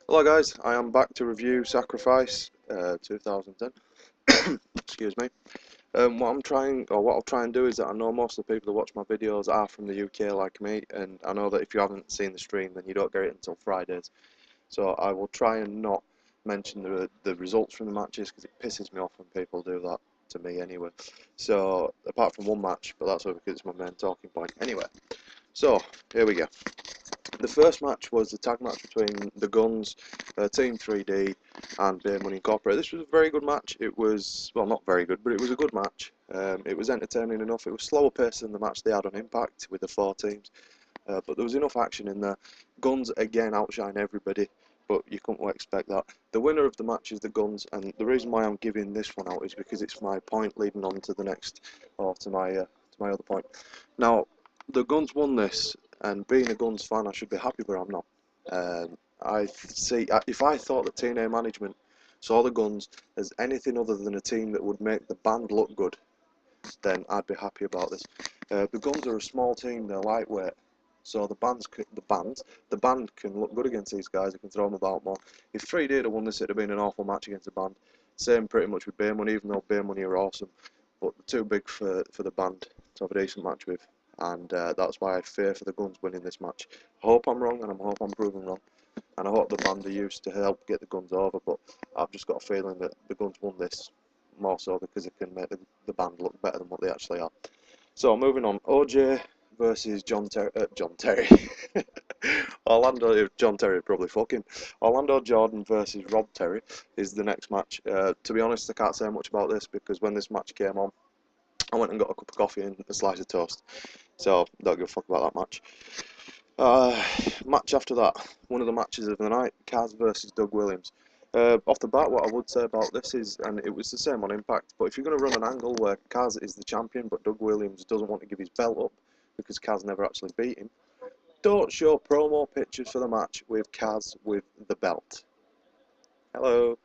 Hello guys, I am back to review Sacrifice 2010. Excuse me. What I'll try and do is that I know most of the people that watch my videos are from the UK like me, and I know that if you haven't seen the stream, then you don't get it until Fridays. So I will try and not mention the results from the matches because it pisses me off when people do that to me anyway. So apart from one match, but that's because it's my main talking point. Anyway, so here we go. The first match was the tag match between the Guns, Team 3D, and Beer Money Incorporated. This was a very good match. It was, well, not very good, but it was a good match. It was entertaining enough. It was slower paced than the match they had on Impact with the 4 teams, but there was enough action in there. Guns again outshine everybody, but you couldn't expect that. The winner of the match is the Guns, and the reason why I'm giving this one out is because it's my point leading on to the next, or to my other point. Now, the Guns won this. And being a Guns fan, I should be happy, but I'm not. If I thought that TNA management saw the Guns as anything other than a team that would make the band look good, then I'd be happy about this. The Guns are a small team; they're lightweight, so the band can look good against these guys. They can throw them about more. If 3D had won this, it'd have been an awful match against the band. Same pretty much with Beer Money, even though Beer Money are awesome, but they're too big for the band to have a decent match with. And that's why I fear for the Guns winning this match. I hope I'm wrong, and I hope I'm proven wrong, and I hope the band are used to help get the Guns over, but I've just got a feeling that the Guns won this more so because it can make the band look better than what they actually are. So moving on, OJ versus John Terry. John Terry probably fucking. Orlando Jordan versus Rob Terry is the next match. To be honest, I can't say much about this because when this match came on, I went and got a cup of coffee and a slice of toast. So, don't give a fuck about that match. Match after that, one of the matches of the night, Kaz versus Doug Williams. Off the bat, what I would say about this is, and it was the same on Impact, but if you're going to run an angle where Kaz is the champion, but Doug Williams doesn't want to give his belt up because Kaz never actually beat him, don't show promo pictures for the match with Kaz with the belt. Hello.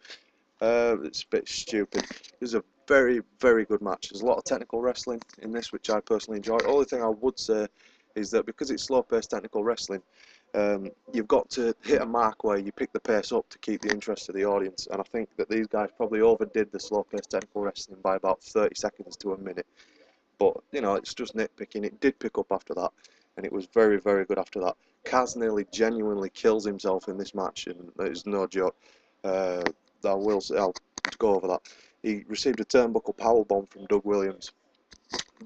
It's a bit stupid. It was a very, very good match. There's a lot of technical wrestling in this, which I personally enjoy. The only thing I would say is that because it's slow-paced technical wrestling, you've got to hit a mark where you pick the pace up to keep the interest of the audience. And I think that these guys probably overdid the slow-paced technical wrestling by about 30 seconds to a minute. But, you know, it's just nitpicking. It did pick up after that, and it was very, very good after that. Kaz genuinely kills himself in this match, and it's no joke. I'll go over that. He received a turnbuckle powerbomb from Doug Williams,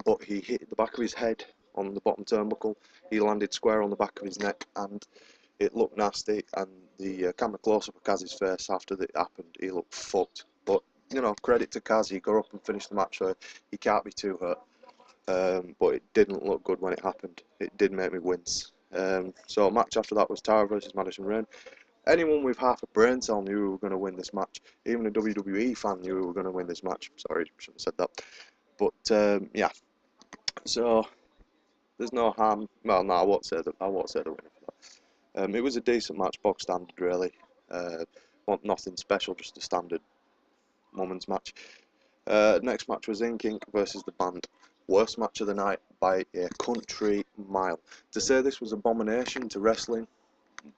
but he hit the back of his head on the bottom turnbuckle. He landed square on the back of his neck, and it looked nasty. And the camera close up of Kaz's face after that happened, he looked fucked. But you know, credit to Kaz, he got up and finished the match, so he can't be too hurt. But it didn't look good when it happened. It did make me wince. So a match after that was Tara versus Madison Rayne. Anyone with half a brain cell knew we were going to win this match. Even a WWE fan knew we were going to win this match. Sorry, shouldn't have said that. But yeah, so there's no harm. Well, no, I won't say the winner for that. It was a decent match, box standard really. Nothing special, just a standard women's match. Next match was Inc. versus the Band. Worst match of the night by a country mile. To say this was abomination to wrestling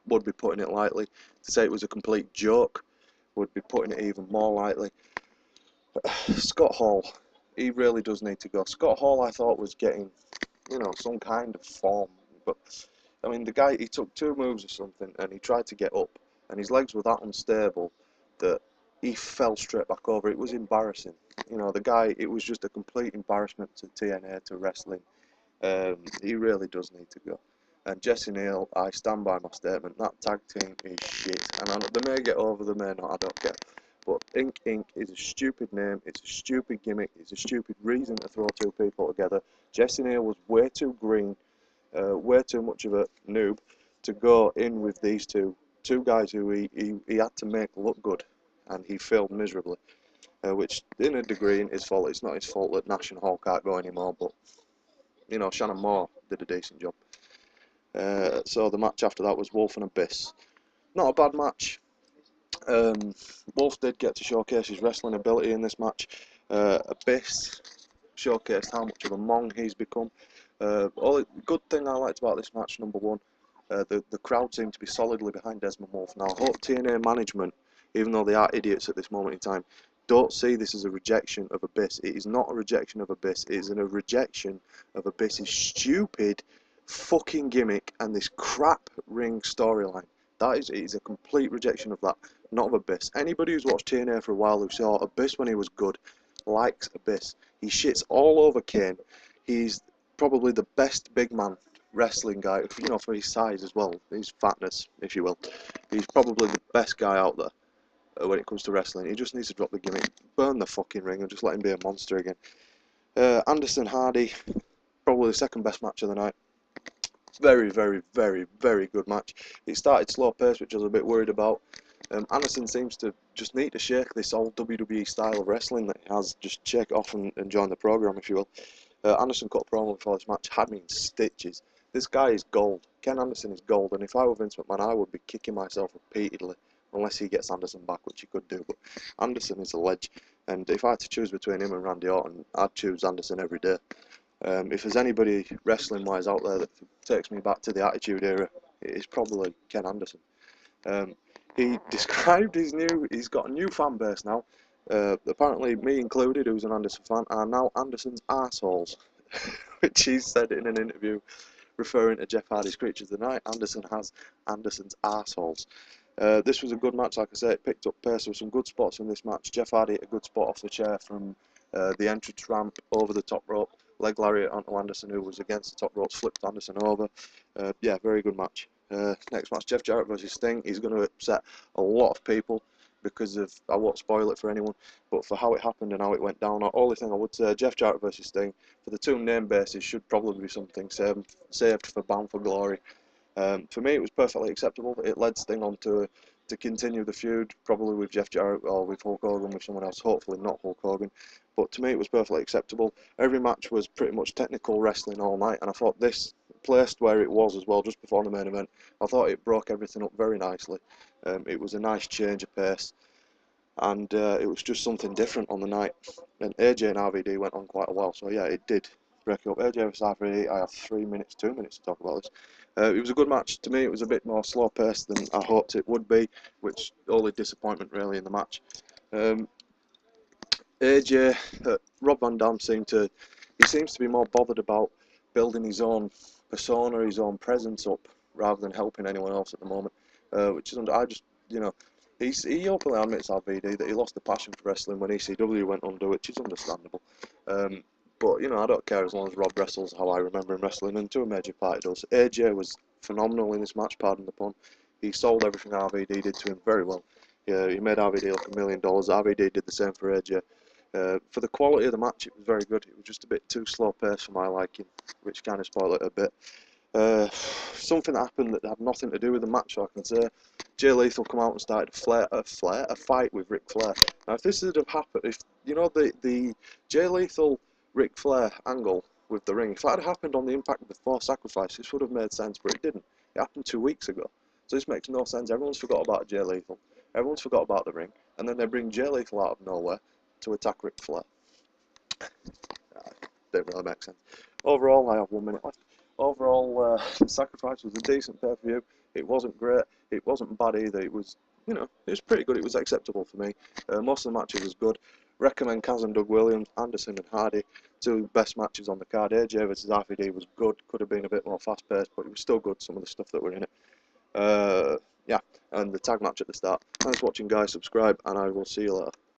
would be putting it lightly. To say it was a complete joke would be putting it even more lightly. Scott Hall, he really does need to go. Scott Hall, I thought, was getting, you know, some kind of form, but I mean, the guy, he took 2 moves or something, and he tried to get up, and his legs were that unstable that he fell straight back over. It was embarrassing. You know, the guy, it was just a complete embarrassment to TNA, to wrestling. He really does need to go. And Jesse Neal, I stand by my statement, that tag team is shit. And they may get over, they may not, I don't care. But Inc. is a stupid name, it's a stupid gimmick, it's a stupid reason to throw 2 people together. Jesse Neal was way too green, way too much of a noob to go in with these two guys who he had to make look good, and he failed miserably. Which, in a degree, is his fault. It's not his fault that Nash and Hall can't go anymore, but, you know, Shannon Moore did a decent job. So the match after that was Wolf and Abyss. Not a bad match. Wolf did get to showcase his wrestling ability in this match. Abyss showcased how much of a mong he's become. Only good thing I liked about this match, number one, The crowd seemed to be solidly behind Desmond Wolfe. Now, I hope TNA management, even though they are idiots at this moment in time, don't see this as a rejection of Abyss. It is not a rejection of Abyss. It is a rejection of Abyss's stupid fucking gimmick and this crap ring storyline. It is a complete rejection of that, not of Abyss. Anybody who's watched TNA for a while who saw Abyss when he was good likes Abyss. He shits all over Kane. He's probably the best big man wrestling guy, you know, for his size as well, his fatness, if you will. He's probably the best guy out there when it comes to wrestling. He just needs to drop the gimmick, burn the fucking ring, and just let him be a monster again. Anderson Hardy, probably the second best match of the night. Very, very, very, very good match. It started slow pace, which I was a bit worried about. Anderson seems to just need to shake this old WWE style of wrestling that he has. Just shake it off and join the program, if you will. Anderson cut a promo before this match, had me in stitches. This guy is gold. Ken Anderson is gold, and if I were Vince McMahon, I would be kicking myself repeatedly, unless he gets Anderson back, which he could do. But Anderson is a ledge, and if I had to choose between him and Randy Orton, I'd choose Anderson every day. If there's anybody wrestling-wise out there that takes me back to the Attitude Era, it's probably Ken Anderson. He described he's got a new fan base now. Apparently, me included, who's an Anderson fan, are now Anderson's arseholes, which he said in an interview referring to Jeff Hardy's Creatures of the Night. Anderson has Anderson's arseholes. This was a good match, like I said. It picked up pace. There were some good spots in this match. Jeff Hardy hit a good spot off the chair from the entrance ramp over the top rope. Leg lariat onto Anderson, who was against the top ropes, flipped Anderson over. Yeah, very good match. Next match, Jeff Jarrett versus Sting. He's going to upset a lot of people because of, I won't spoil it for anyone, but for how it happened and how it went down, the only thing I would say, Jeff Jarrett versus Sting, for the two name bases, should probably be something saved for Bound for Glory. For me, it was perfectly acceptable. It led Sting on to continue the feud, probably with Jeff Jarrett or with Hulk Hogan, with someone else, hopefully not Hulk Hogan. But to me, it was perfectly acceptable. Every match was pretty much technical wrestling all night, and I thought this, placed where it was as well, just before the main event, I thought it broke everything up very nicely. It was a nice change of pace, and it was just something different on the night. And AJ and RVD went on quite a while, so yeah, it did break it up. AJ versus RVD, I have 2 minutes to talk about this. It was a good match. To me, it was a bit more slow paced than I hoped it would be, which only disappointment really in the match. AJ, Rob Van Dam seems to be more bothered about building his own persona, his own presence up, rather than helping anyone else at the moment. Which is, I just, you know, he openly admits, RVD, that he lost the passion for wrestling when ECW went under, which is understandable. But, you know, I don't care as long as Rob wrestles how I remember him wrestling, and to a major part it does. AJ was phenomenal in this match, pardon the pun. He sold everything RVD did to him very well. He made RVD look $1 million. RVD did the same for AJ. For the quality of the match, it was very good. It was just a bit too slow paced for my liking, which kind of spoiled it a bit. Something that happened that had nothing to do with the match, I can say. Jay Lethal come out and started a fight with Ric Flair. Now, if this had have happened, if you know the Jay Lethal Ric Flair angle with the ring, if that had happened on the Impact of the Tna Sacrifice, this would have made sense, but it didn't. It happened 2 weeks ago, so this makes no sense. Everyone's forgot about Jay Lethal. Everyone's forgot about the ring, and then they bring Jay Lethal out of nowhere to attack Ric Flair. Didn't really make sense. Overall, I have 1 minute left. Overall, Sacrifice was a decent pay-per-view. It wasn't great. It wasn't bad either. It was, you know, it was pretty good. It was acceptable for me. Most of the matches was good. Recommend Kaz and Doug Williams, Anderson and Hardy, two best matches on the card. AJ versus RVD was good. Could have been a bit more fast-paced, but it was still good, some of the stuff that were in it. Yeah, and the tag match at the start. Thanks for watching, guys. Subscribe, and I will see you later.